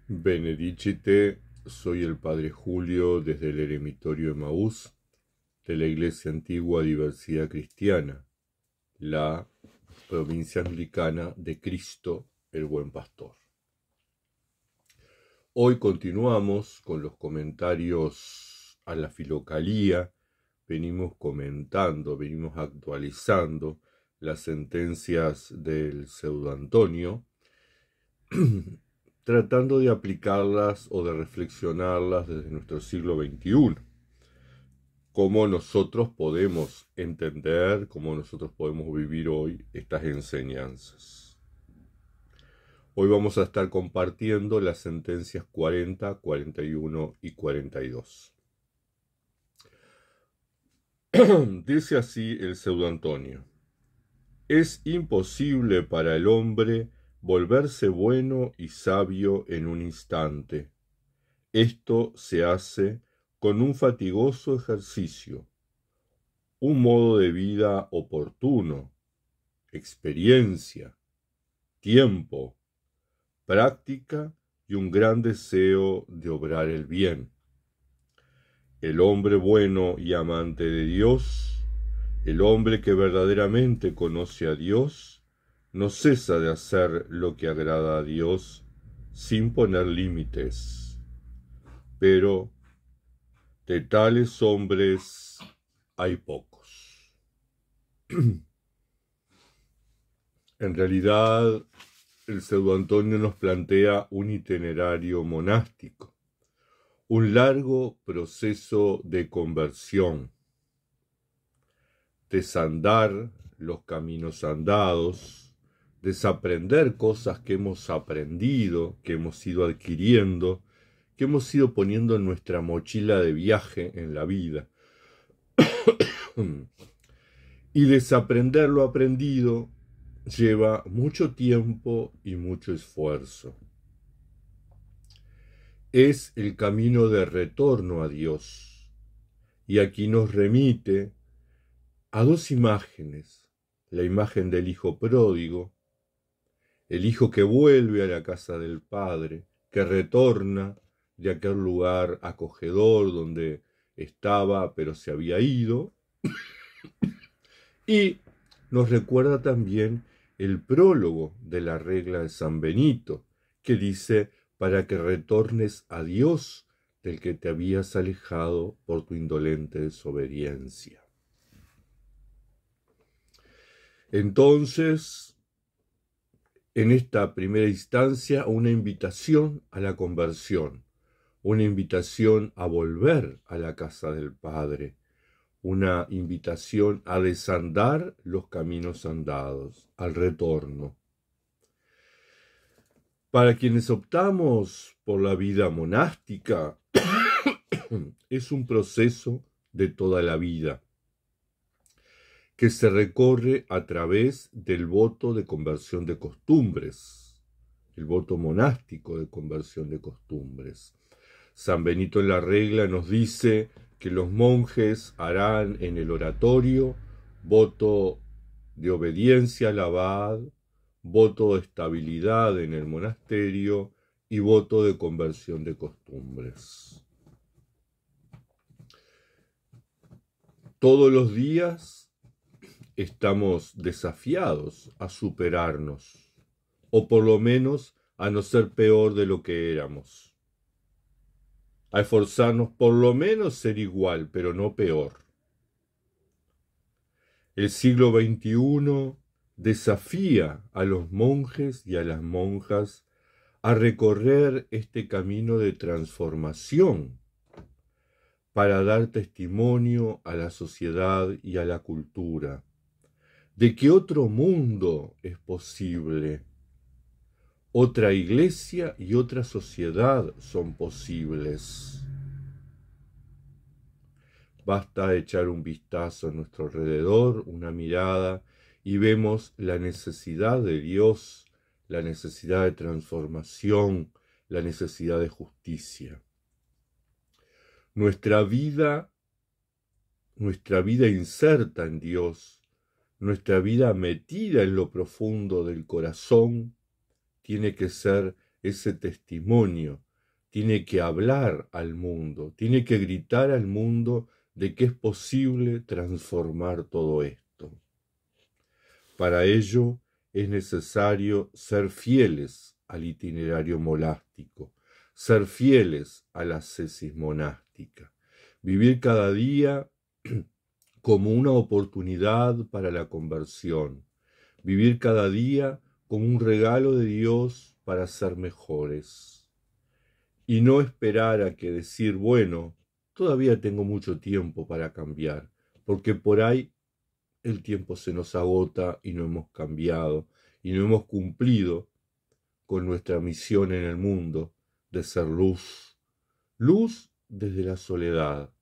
Benedicite, soy el Padre Julio desde el Eremitorio Emaús de la Iglesia Antigua Diversidad Cristiana, la provincia anglicana de Cristo el Buen Pastor. Hoy continuamos con los comentarios a la Filocalía. Venimos comentando, venimos actualizando las sentencias del Pseudo Antonio, tratando de aplicarlas o de reflexionarlas desde nuestro siglo XXI. Cómo nosotros podemos entender, cómo nosotros podemos vivir hoy estas enseñanzas. Hoy vamos a estar compartiendo las sentencias 40, 41 y 42. Dice así el Pseudo Antonio: es imposible para el hombre volverse bueno y sabio en un instante. Esto se hace con un fatigoso ejercicio, un modo de vida oportuno, experiencia, tiempo, práctica y un gran deseo de obrar el bien. El hombre bueno y amante de Dios, el hombre que verdaderamente conoce a Dios, no cesa de hacer lo que agrada a Dios sin poner límites. Pero de tales hombres hay pocos. En realidad, el Pseudo Antonio nos plantea un itinerario monástico, un largo proceso de conversión, desandar los caminos andados, desaprender cosas que hemos aprendido, que hemos ido adquiriendo, que hemos ido poniendo en nuestra mochila de viaje en la vida. Y desaprender lo aprendido lleva mucho tiempo y mucho esfuerzo. Es el camino de retorno a Dios. Y aquí nos remite a dos imágenes: la imagen del hijo pródigo, el hijo que vuelve a la casa del padre, que retorna de aquel lugar acogedor donde estaba pero se había ido, y nos recuerda también el prólogo de la regla de San Benito, que dice: para que retornes a Dios del que te habías alejado por tu indolente desobediencia. Entonces, en esta primera instancia, una invitación a la conversión, una invitación a volver a la casa del Padre, una invitación a desandar los caminos andados, al retorno. Para quienes optamos por la vida monástica, es un proceso de toda la vida, que se recorre a través del voto de conversión de costumbres, el voto monástico de conversión de costumbres. San Benito en la regla nos dice que los monjes harán en el oratorio voto de obediencia al abad, voto de estabilidad en el monasterio y voto de conversión de costumbres. Todos los días estamos desafiados a superarnos, o por lo menos a no ser peor de lo que éramos, a esforzarnos por lo menos ser igual, pero no peor. El siglo XXI desafía a los monjes y a las monjas a recorrer este camino de transformación para dar testimonio a la sociedad y a la cultura de que otro mundo es posible, otra iglesia y otra sociedad son posibles. Basta echar un vistazo a nuestro alrededor, una mirada, y vemos la necesidad de Dios, la necesidad de transformación, la necesidad de justicia. Nuestra vida inserta en Dios, nuestra vida metida en lo profundo del corazón, tiene que ser ese testimonio, tiene que hablar al mundo, tiene que gritar al mundo de que es posible transformar todo esto. Para ello es necesario ser fieles al itinerario monástico, ser fieles a la ascesis monástica, vivir cada día como una oportunidad para la conversión, vivir cada día como un regalo de Dios para ser mejores, y no esperar a que decir, bueno, todavía tengo mucho tiempo para cambiar, porque por ahí el tiempo se nos agota y no hemos cambiado y no hemos cumplido con nuestra misión en el mundo de ser luz, luz desde la soledad,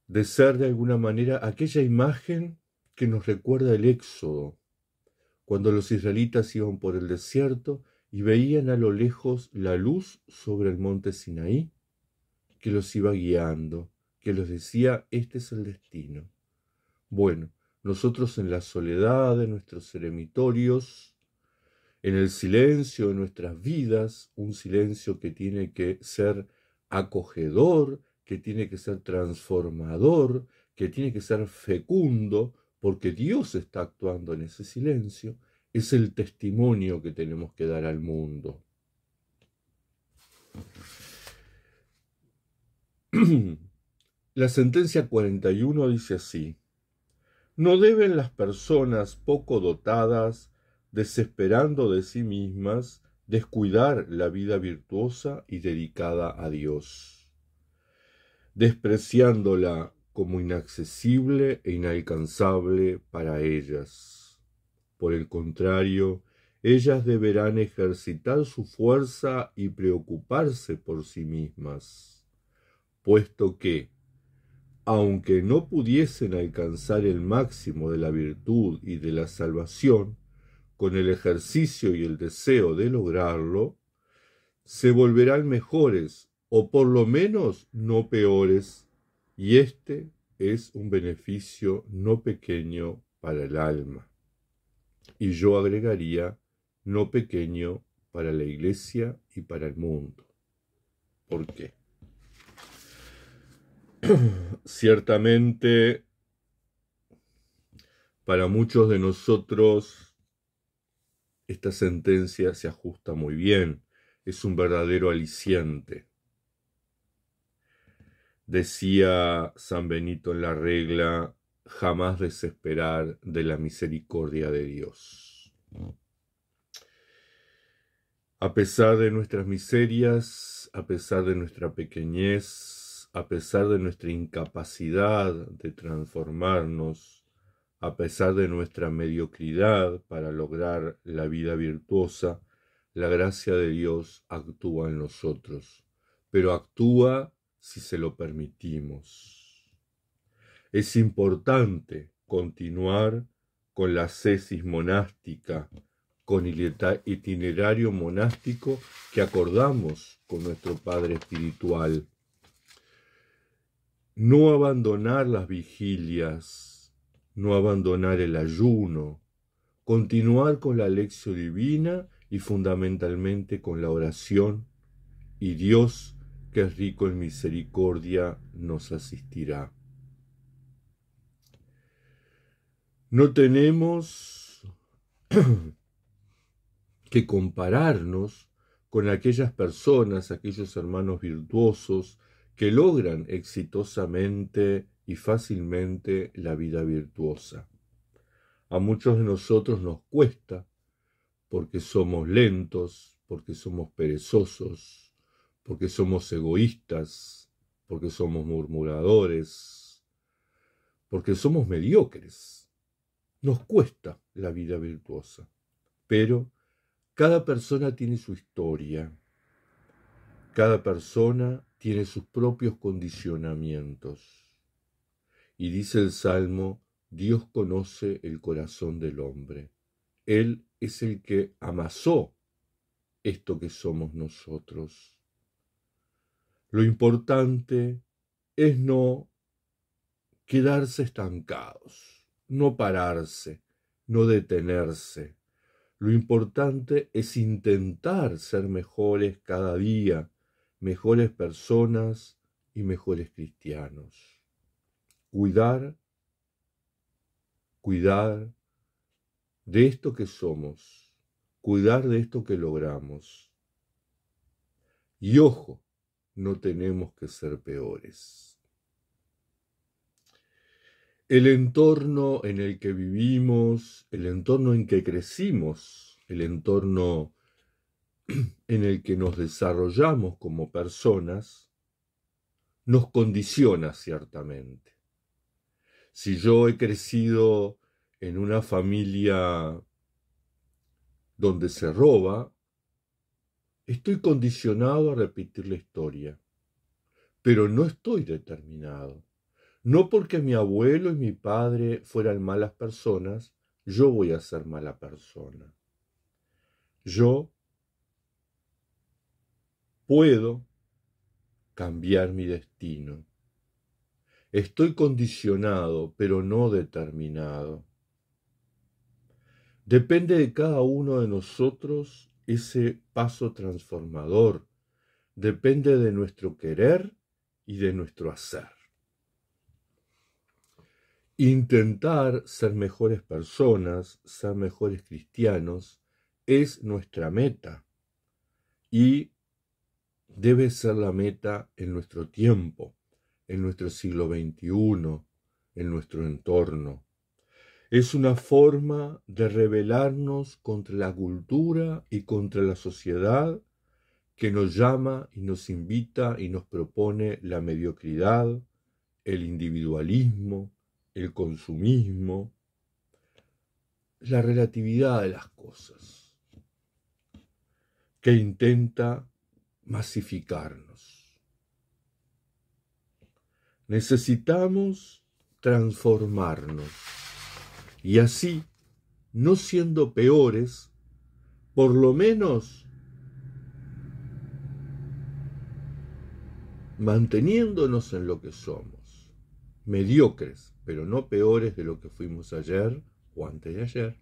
de ser de alguna manera aquella imagen que nos recuerda el Éxodo, cuando los israelitas iban por el desierto y veían a lo lejos la luz sobre el monte Sinaí, que los iba guiando, que les decía, este es el destino. Bueno, nosotros en la soledad de nuestros eremitorios, en el silencio de nuestras vidas, un silencio que tiene que ser acogedor, que tiene que ser transformador, que tiene que ser fecundo, porque Dios está actuando en ese silencio, es el testimonio que tenemos que dar al mundo. La sentencia 41 dice así: no deben las personas poco dotadas, desesperando de sí mismas, descuidar la vida virtuosa y dedicada a Dios, despreciándola como inaccesible e inalcanzable para ellas. Por el contrario, ellas deberán ejercitar su fuerza y preocuparse por sí mismas, puesto que, aunque no pudiesen alcanzar el máximo de la virtud y de la salvación, con el ejercicio y el deseo de lograrlo, se volverán mejores, o por lo menos no peores, y este es un beneficio no pequeño para el alma. Y yo agregaría, no pequeño para la Iglesia y para el mundo. ¿Por qué? Ciertamente, para muchos de nosotros, esta sentencia se ajusta muy bien, es un verdadero aliciente. Decía San Benito en la regla, jamás desesperar de la misericordia de Dios. A pesar de nuestras miserias, a pesar de nuestra pequeñez, a pesar de nuestra incapacidad de transformarnos, a pesar de nuestra mediocridad para lograr la vida virtuosa, la gracia de Dios actúa en nosotros, pero actúa si se lo permitimos. Es importante continuar con la ascesis monástica, con el itinerario monástico que acordamos con nuestro Padre Espiritual. No abandonar las vigilias, no abandonar el ayuno, continuar con la lección divina y fundamentalmente con la oración, y Dios, que es rico en misericordia, nos asistirá. No tenemos que compararnos con aquellas personas, aquellos hermanos virtuosos que logran exitosamente y fácilmente la vida virtuosa. A muchos de nosotros nos cuesta porque somos lentos, porque somos perezosos, porque somos egoístas, porque somos murmuradores, porque somos mediocres. Nos cuesta la vida virtuosa, pero cada persona tiene su historia, cada persona tiene sus propios condicionamientos. Y dice el Salmo, Dios conoce el corazón del hombre. Él es el que amasó esto que somos nosotros. Lo importante es no quedarse estancados, no pararse, no detenerse, Lo importante es intentar ser mejores cada día, mejores personas y mejores cristianos. Cuidar de esto que somos, cuidar de esto que logramos. Y ojo, no tenemos que ser peores. El entorno en el que vivimos, el entorno en que crecimos, el entorno en el que nos desarrollamos como personas, nos condiciona ciertamente. Si yo he crecido en una familia donde se roba, estoy condicionado a repetir la historia, pero no estoy determinado. No porque mi abuelo y mi padre fueran malas personas, yo voy a ser mala persona. Yo puedo cambiar mi destino. Estoy condicionado, pero no determinado. Depende de cada uno de nosotros ese paso transformador. Depende de nuestro querer y de nuestro hacer. Intentar ser mejores personas, ser mejores cristianos, es nuestra meta y debe ser la meta en nuestro tiempo, en nuestro siglo XXI, en nuestro entorno. Es una forma de rebelarnos contra la cultura y contra la sociedad que nos llama y nos invita y nos propone la mediocridad, el individualismo, el consumismo, la relatividad de las cosas, que intenta masificarnos. Necesitamos transformarnos y así, no siendo peores, por lo menos manteniéndonos en lo que somos, mediocres, pero no peores de lo que fuimos ayer o antes de ayer,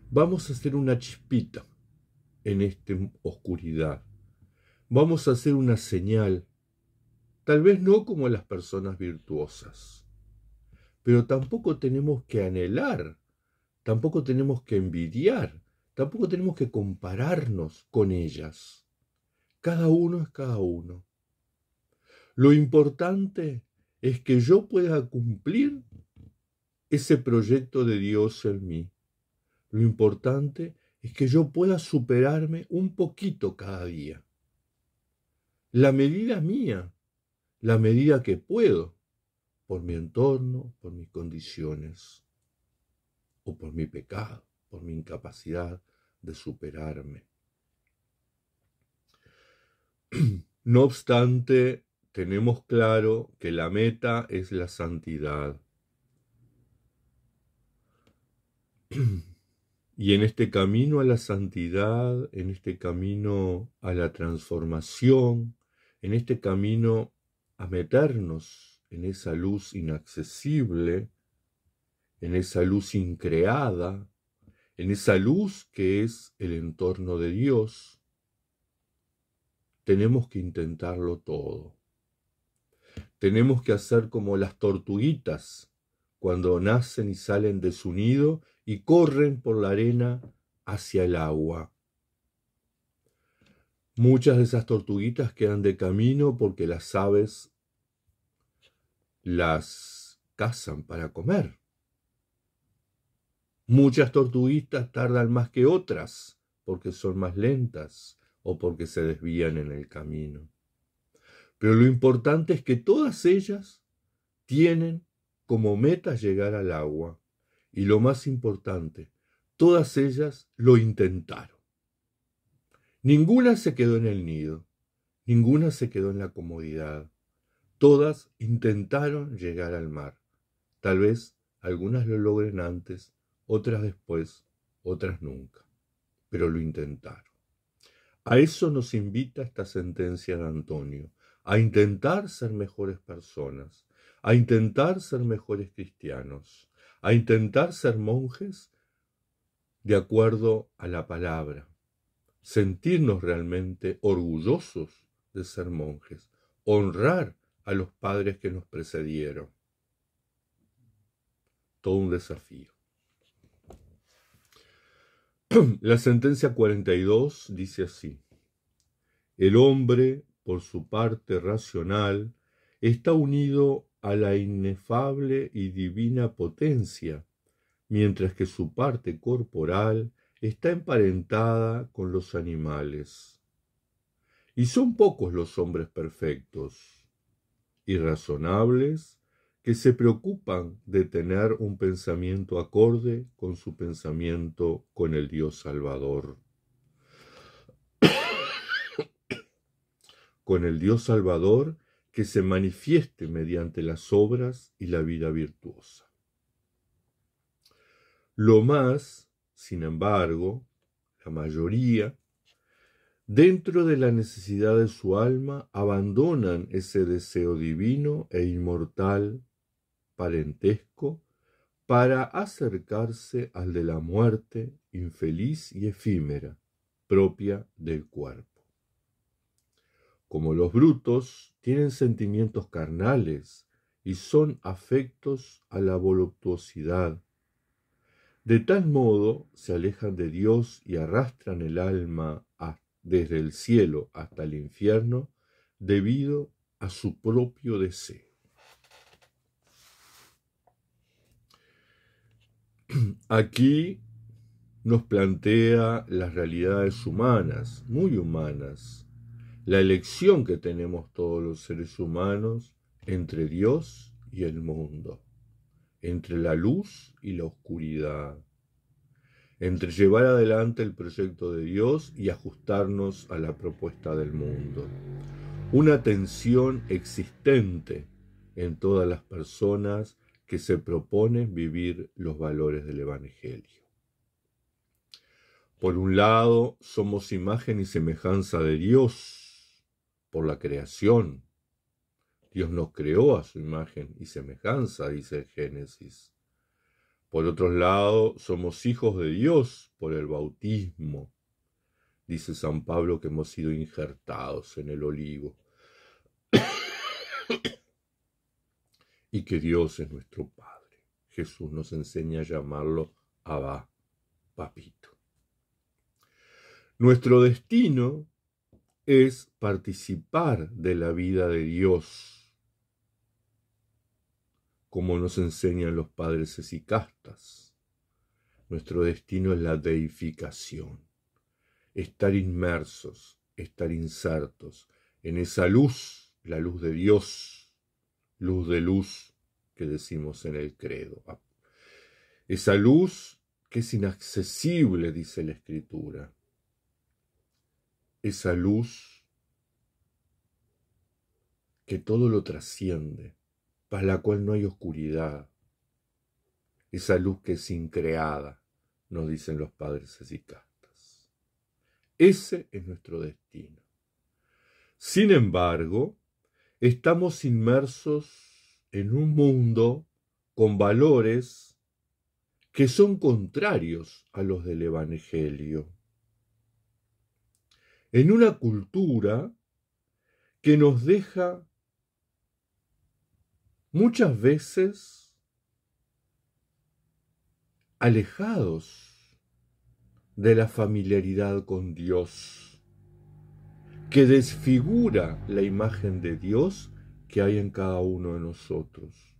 vamos a hacer una chispita en esta oscuridad. Vamos a hacer una señal, tal vez no como las personas virtuosas, pero tampoco tenemos que anhelar, tampoco tenemos que envidiar, tampoco tenemos que compararnos con ellas. Cada uno es cada uno. Lo importante es que yo pueda cumplir ese proyecto de Dios en mí. Lo importante es que yo pueda superarme un poquito cada día. La medida mía, la medida que puedo, por mi entorno, por mis condiciones, o por mi pecado, por mi incapacidad de superarme. No obstante, tenemos claro que la meta es la santidad. Y en este camino a la santidad, en este camino a la transformación, en este camino a meternos en esa luz inaccesible, en esa luz increada, en esa luz que es el entorno de Dios, tenemos que intentarlo todo. Tenemos que hacer como las tortuguitas cuando nacen y salen de su nido y corren por la arena hacia el agua. Muchas de esas tortuguitas quedan de camino porque las aves las cazan para comer. Muchas tortuguitas tardan más que otras porque son más lentas o porque se desvían en el camino. Pero lo importante es que todas ellas tienen como meta llegar al agua. Y lo más importante, todas ellas lo intentaron. Ninguna se quedó en el nido, ninguna se quedó en la comodidad. Todas intentaron llegar al mar. Tal vez algunas lo logren antes, otras después, otras nunca. Pero lo intentaron. A eso nos invita esta sentencia de Antonio, a intentar ser mejores personas, a intentar ser mejores cristianos, a intentar ser monjes de acuerdo a la palabra, sentirnos realmente orgullosos de ser monjes, honrar a los padres que nos precedieron. Todo un desafío. La sentencia 42 dice así: el hombre, por su parte racional, está unido a la inefable y divina potencia, mientras que su parte corporal está emparentada con los animales. Y son pocos los hombres perfectos y razonables que se preocupan de tener un pensamiento acorde con su pensamiento con el Dios Salvador. Con el Dios Salvador que se manifieste mediante las obras y la vida virtuosa. Lo más, sin embargo, la mayoría, dentro de la necesidad de su alma, abandonan ese deseo divino e inmortal parentesco para acercarse al de la muerte infeliz y efímera, propia del cuerpo. Como los brutos, tienen sentimientos carnales y son afectos a la voluptuosidad. De tal modo se alejan de Dios y arrastran el alma desde el cielo hasta el infierno debido a su propio deseo. Aquí nos plantea las realidades humanas, muy humanas, la elección que tenemos todos los seres humanos entre Dios y el mundo, entre la luz y la oscuridad, entre llevar adelante el proyecto de Dios y ajustarnos a la propuesta del mundo. Una tensión existente en todas las personas que se proponen vivir los valores del Evangelio. Por un lado, somos imagen y semejanza de Dios por la creación. Dios nos creó a su imagen y semejanza, dice el Génesis. Por otro lado, somos hijos de Dios por el bautismo. Dice San Pablo que hemos sido injertados en el olivo. Y que Dios es nuestro Padre. Jesús nos enseña a llamarlo Abba, Papito. Nuestro destino es participar de la vida de Dios, como nos enseñan los padres esicastas. Nuestro destino es la deificación, estar inmersos, estar insertos en esa luz, la luz de Dios, luz de luz que decimos en el credo. Esa luz que es inaccesible, dice la Escritura. Esa luz que todo lo trasciende, para la cual no hay oscuridad. Esa luz que es increada, nos dicen los padres esicastas. Ese es nuestro destino. Sin embargo, estamos inmersos en un mundo con valores que son contrarios a los del Evangelio. En una cultura que nos deja muchas veces alejados de la familiaridad con Dios, que desfigura la imagen de Dios que hay en cada uno de nosotros,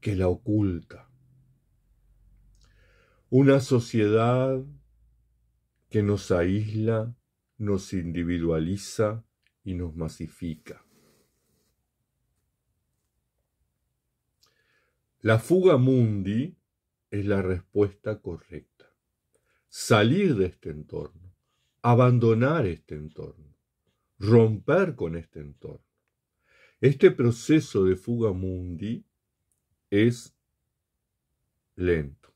que la oculta. Una sociedad que nos aísla, nos individualiza y nos masifica. La fuga mundi es la respuesta correcta. Salir de este entorno, abandonar este entorno, romper con este entorno. Este proceso de fuga mundi es lento.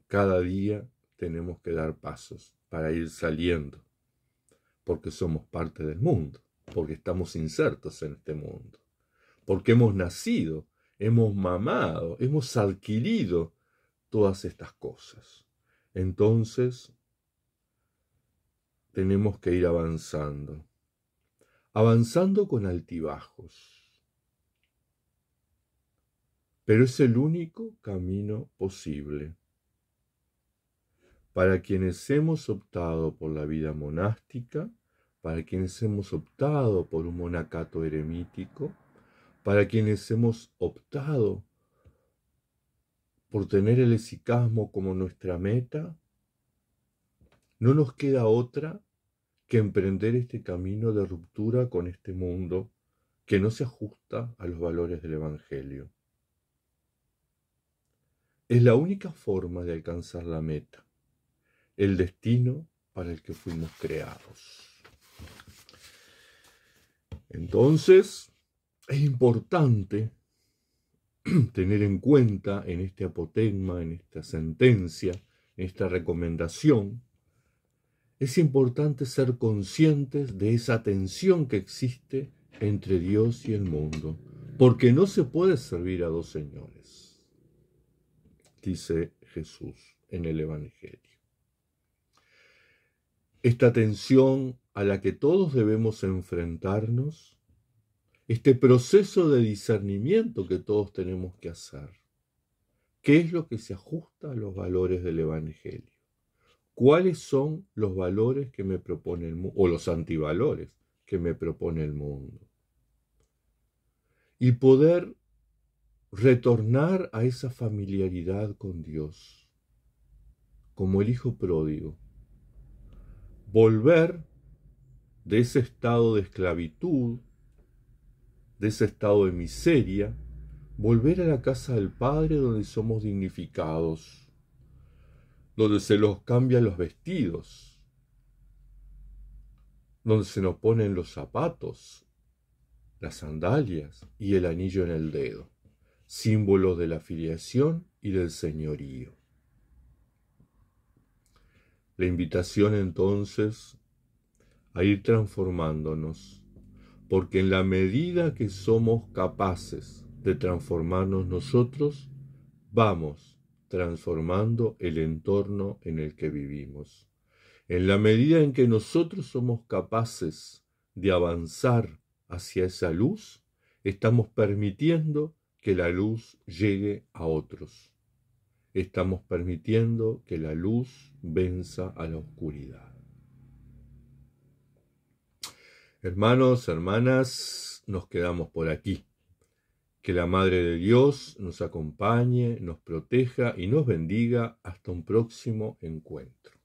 Cada día tenemos que dar pasos para ir saliendo, porque somos parte del mundo, porque estamos insertos en este mundo, porque hemos nacido, hemos mamado, hemos adquirido todas estas cosas. Entonces, tenemos que ir avanzando con altibajos. Pero es el único camino posible. Para quienes hemos optado por la vida monástica, para quienes hemos optado por un monacato eremítico, para quienes hemos optado por tener el hesychasmo como nuestra meta, no nos queda otra que emprender este camino de ruptura con este mundo que no se ajusta a los valores del Evangelio. Es la única forma de alcanzar la meta, el destino para el que fuimos creados. Entonces, es importante tener en cuenta en este apotegma, en esta sentencia, en esta recomendación, es importante ser conscientes de esa tensión que existe entre Dios y el mundo, porque no se puede servir a dos señores, dice Jesús en el Evangelio. Esta tensión a la que todos debemos enfrentarnos, este proceso de discernimiento que todos tenemos que hacer. ¿Qué es lo que se ajusta a los valores del Evangelio? ¿Cuáles son los valores que me propone el mundo, o los antivalores que me propone el mundo? Y poder retornar a esa familiaridad con Dios, como el hijo pródigo. Volver de ese estado de esclavitud, de ese estado de miseria, volver a la casa del Padre donde somos dignificados, donde se nos cambian los vestidos, donde se nos ponen los zapatos, las sandalias y el anillo en el dedo, símbolos de la filiación y del señorío. La invitación entonces a ir transformándonos, porque en la medida que somos capaces de transformarnos nosotros, vamos transformando el entorno en el que vivimos. En la medida en que nosotros somos capaces de avanzar hacia esa luz, estamos permitiendo que la luz llegue a otros. Estamos permitiendo que la luz venza a la oscuridad. Hermanos, hermanas, nos quedamos por aquí. Que la Madre de Dios nos acompañe, nos proteja y nos bendiga hasta un próximo encuentro.